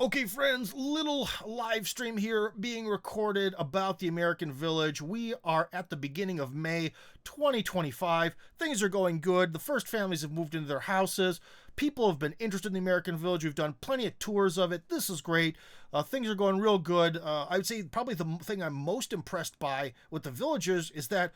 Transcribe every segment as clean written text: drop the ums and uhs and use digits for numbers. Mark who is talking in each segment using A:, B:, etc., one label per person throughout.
A: Okay, friends, little live stream here being recorded about the American Village. We are at the beginning of May 2025. Things are going good. The first families have moved into their houses. People have been interested in the American Village. We've done plenty of tours of it. This is great. Things are going real good. I would say probably the thing I'm most impressed by with the villagers is that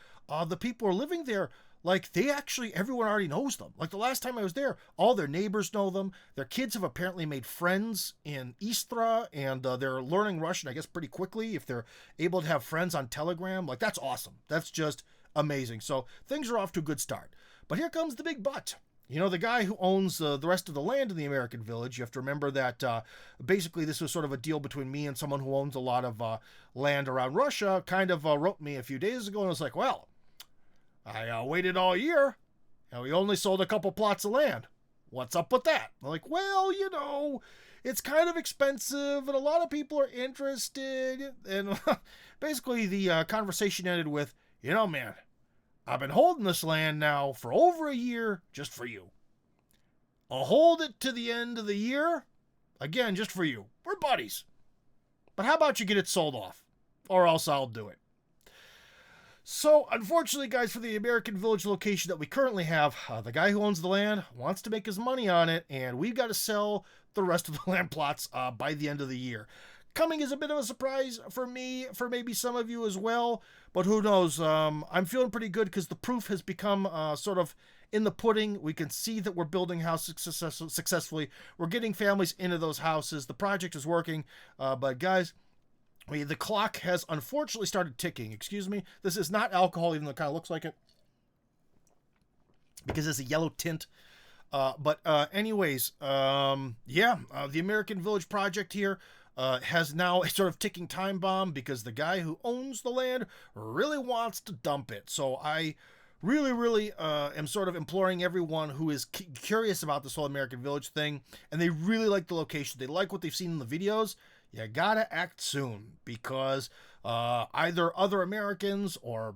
A: the people who are living there, like, they actually, everyone already knows them. Like, the last time I was there, all their neighbors know them. Their kids have apparently made friends in Istra, and they're learning Russian, I guess, pretty quickly if they're able to have friends on Telegram. Like, that's awesome. That's just amazing. So, things are off to a good start. But here comes the big but. You know, the guy who owns the rest of the land in the American Village, you have to remember that basically this was sort of a deal between me and someone who owns a lot of land around Russia, kind of wrote me a few days ago and was like, well, I waited all year, and we only sold a couple plots of land. What's up with that? I'm like, well, you know, it's kind of expensive, and a lot of people are interested. And basically, the conversation ended with, you know, man, I've been holding this land now for over a year just for you. I'll hold it to the end of the year, again, just for you. We're buddies. But how about you get it sold off? Or else I'll do it. So, unfortunately, guys, for the American Village location that we currently have, the guy who owns the land wants to make his money on it, and we've got to sell the rest of the land plots by the end of the year. Coming as a bit of a surprise for me, for maybe some of you as well, but who knows? I'm feeling pretty good because the proof has become sort of in the pudding. We can see that we're building houses successfully. We're getting families into those houses. The project is working, but guys, the clock has unfortunately started ticking. Excuse me. This is not alcohol, even though it kind of looks like it, because it's a yellow tint. But anyways, the American Village project here has now a sort of ticking time bomb because the guy who owns the land really wants to dump it. So I really am sort of imploring everyone who is curious about this whole American Village thing, and they really like the location, they like what they've seen in the videos, you gotta act soon, because either other Americans or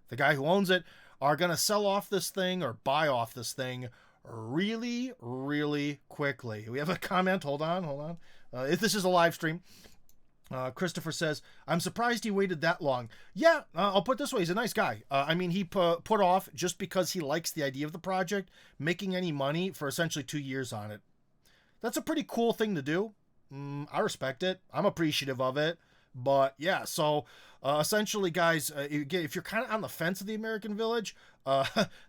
A: the guy who owns it are gonna sell off this thing or buy off this thing really quickly. We have a comment. Hold on. If this is a live stream, Christopher says, I'm surprised he waited that long. Yeah, I'll put it this way. He's a nice guy. I mean, he put off just because he likes the idea of the project, making any money for essentially 2 years on it. That's a pretty cool thing to do. I respect it. I'm appreciative of it. But yeah, so essentially, guys, if you're kind of on the fence of the American Village,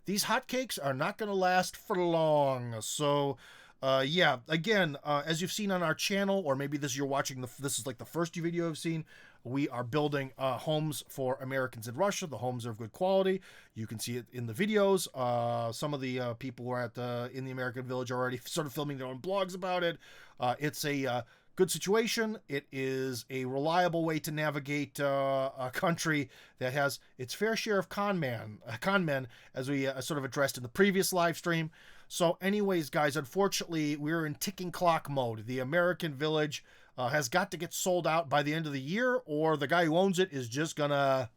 A: these hotcakes are not going to last for long. So again, as you've seen on our channel, or maybe this you're watching, this is like the first video I've seen, we are building homes for Americans in Russia. The homes are of good quality. You can see it in the videos. Some of the people who are in the American Village are already sort of filming their own blogs about it. It's a good situation. It is a reliable way to navigate a country that has its fair share of con men, as we sort of addressed in the previous live stream. So anyways, guys, unfortunately, we're in ticking clock mode. The American Village has got to get sold out by the end of the year, or the guy who owns it is just gonna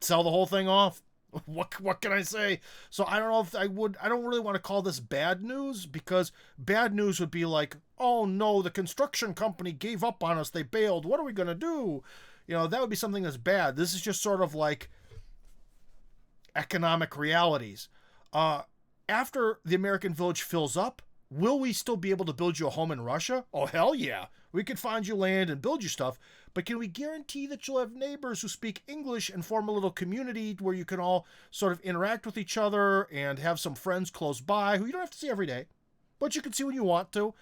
A: sell the whole thing off. What can I say? So I don't know if I don't really want to call this bad news, because bad news would be like, oh no, the construction company gave up on us, they bailed, what are we going to do? You know, that would be something that's bad. This is just sort of like economic realities. After the American Village fills up, will we still be able to build you a home in Russia? Oh, hell yeah. We could find you land and build you stuff, but can we guarantee that you'll have neighbors who speak English and form a little community where you can all sort of interact with each other and have some friends close by who you don't have to see every day, but you can see when you want to?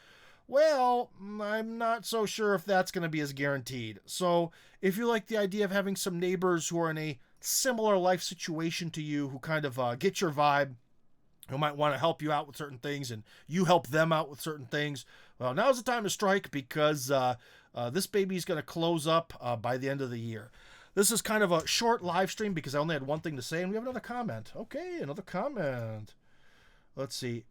A: Well, I'm not so sure if that's going to be as guaranteed. So if you like the idea of having some neighbors who are in a similar life situation to you, who kind of get your vibe, who might want to help you out with certain things and you help them out with certain things, well, now's the time to strike, because this baby's going to close up by the end of the year. This is kind of a short live stream because I only had one thing to say, and we have another comment. Okay, another comment. Let's see.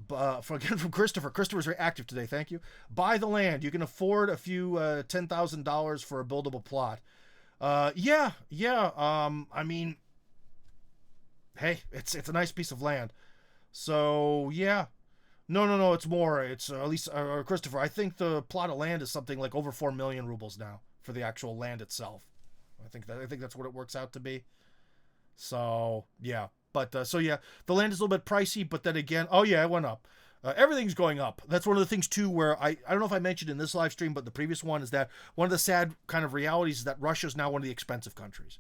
A: From Christopher. Christopher's very active today. Thank you. Buy the land. You can afford a few $10,000 for a buildable plot. Yeah. I mean, hey, it's a nice piece of land. So yeah, No, no, no. It's more. It's at least Christopher. I think the plot of land is something like over 4 million rubles now for the actual land itself. I think that's what it works out to be. So yeah, but so yeah, the land is a little bit pricey, but then again, oh yeah, it went up. Everything's going up. That's one of the things too, where I don't know if I mentioned in this live stream, but the previous one is that one of the sad kind of realities is that Russia is now one of the expensive countries.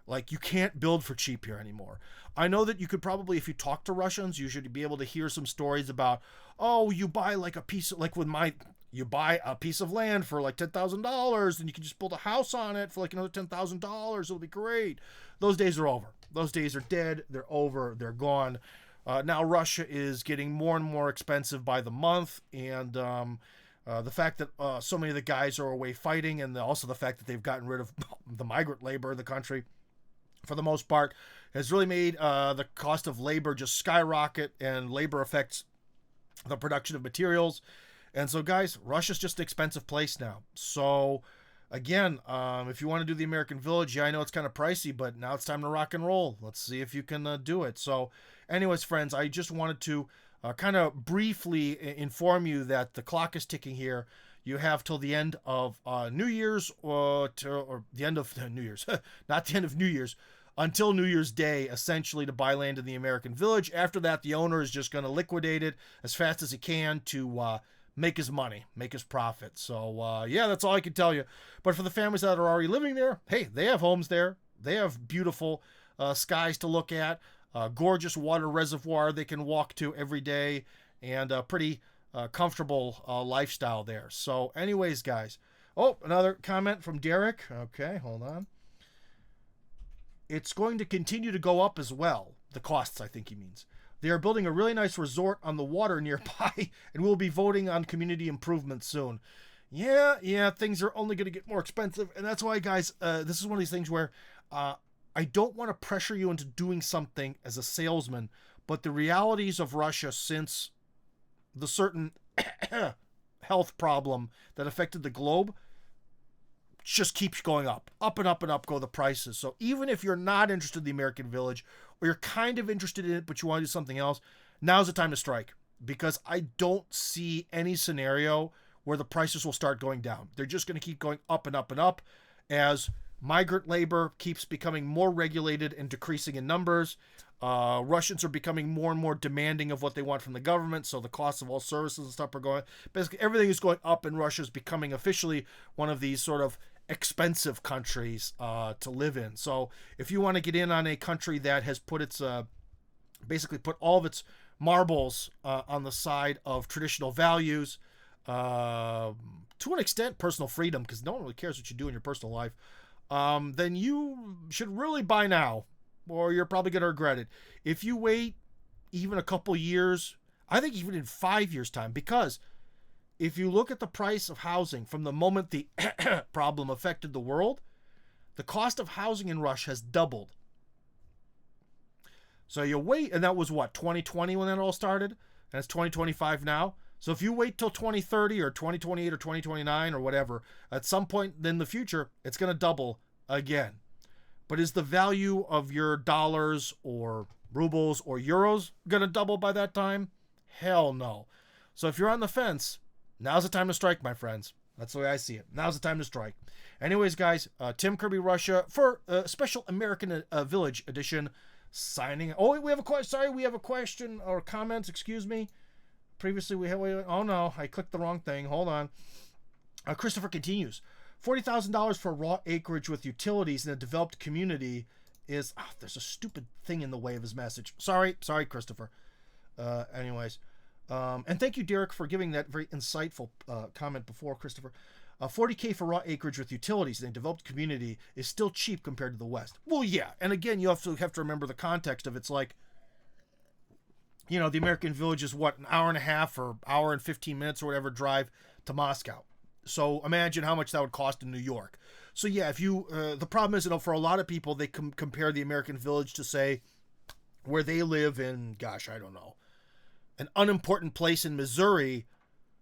A: Like you can't build for cheap here anymore. I know that you could probably, if you talk to Russians, you should be able to hear some stories about, oh, you buy like a piece of, like with my, you buy a piece of land for like $10,000 and you can just build a house on it for like another $10,000. It'll be great. Those days are over. Those days are dead. They're over. They're gone. Now Russia is getting more and more expensive by the month, and the fact that so many of the guys are away fighting, and also the fact that they've gotten rid of the migrant labor in the country for the most part, has really made the cost of labor just skyrocket, and labor affects the production of materials. And so, guys, Russia's just an expensive place now. So, again, if you want to do the American Village, yeah, I know it's kind of pricey, but now it's time to rock and roll. Let's see if you can do it. So, anyways, friends, I just wanted to kind of briefly inform you that the clock is ticking here. You have till the end of New Year's, or the end of New Year's, not the end of New Year's, until New Year's Day, essentially, to buy land in the American Village. After that, the owner is just going to liquidate it as fast as he can to make his money, make his profit. So, yeah, that's all I can tell you. But for the families that are already living there, hey, they have homes there. They have beautiful skies to look at, gorgeous water reservoir they can walk to every day, and a pretty comfortable lifestyle there. So, anyways, guys. Oh, another comment from Derek. Okay, hold on. It's going to continue to go up as well. The costs, I think he means. They are building a really nice resort on the water nearby, and we'll be voting on community improvements soon. Yeah, things are only going to get more expensive, and that's why, guys, this is one of these things where I don't want to pressure you into doing something as a salesman, but the realities of Russia since the certain health problem that affected the globe just keeps going up and up and up go the prices. So even if you're not interested in the American Village, or you're kind of interested in it but you want to do something else, now's the time to strike, because I don't see any scenario where the prices will start going down. They're just going to keep going up and up and up as migrant labor keeps becoming more regulated and decreasing in numbers. Russians are becoming more and more demanding of what they want from the government, so the cost of all services and stuff are going. Basically, everything is going up, and Russia is becoming officially one of these sort of expensive countries to live in. So if you want to get in on a country that has put its basically put all of its marbles on the side of traditional values, to an extent personal freedom, because no one really cares what you do in your personal life, then you should really buy now, or you're probably going to regret it. If you wait even a couple years, I think even in 5 years' time, because if you look at the price of housing from the moment the problem affected the world, the cost of housing in Russia has doubled. So you wait, and that was what, 2020 when that all started? And it's 2025 now. So if you wait till 2030 or 2028 or 2029 or whatever, at some point in the future, it's going to double again. But is the value of your dollars or rubles or euros going to double by that time? Hell no. So if you're on the fence, now's the time to strike, my friends. That's the way I see it. Now's the time to strike. Anyways, guys, Tim Kirby Russia for a special American Village edition signing. Oh, wait, we have a question. Sorry, we have a question or comments. Excuse me. Previously, we had. Oh no, I clicked the wrong thing. Hold on. Christopher continues. $40,000 for raw acreage with utilities in a developed community is. Oh, there's a stupid thing in the way of his message. Sorry, Christopher. Anyways. And thank you, Derek, for giving that very insightful comment before, Christopher. $40K for raw acreage with utilities in a developed community is still cheap compared to the West. Well, yeah. And again, you have to remember the context of it's like, you know, the American Village is what, an hour and a half or hour and 15 minutes or whatever drive to Moscow. So imagine how much that would cost in New York. So yeah, if you, the problem is, you know, for a lot of people, they compare the American Village to, say, where they live in, gosh, I don't know, an unimportant place in Missouri.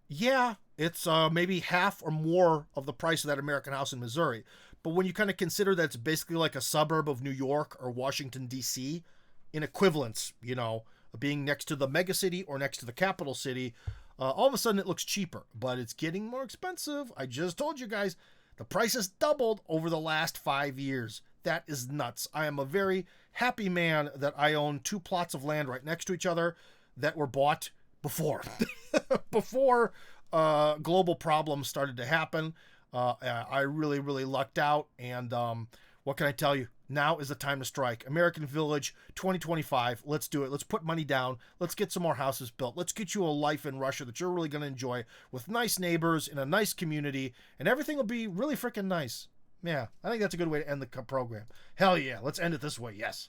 A: Yeah, it's maybe half or more of the price of that American house in Missouri. But when you kind of consider that it's basically like a suburb of New York or Washington, D.C., in equivalence, you know, being next to the mega city or next to the capital city, all of a sudden it looks cheaper, but it's getting more expensive. I just told you guys, the price has doubled over the last 5 years. That is nuts. I am a very happy man that I own 2 plots of land right next to each other that were bought before before global problems started to happen. I really, really lucked out, and what can I tell you? Now is the time to strike. American Village 2025. Let's do it. Let's put money down. Let's get some more houses built. Let's get you a life in Russia that you're really going to enjoy with nice neighbors in a nice community, and everything will be really freaking nice. Yeah, I think that's a good way to end the program. Hell yeah, let's end it this way. Yes.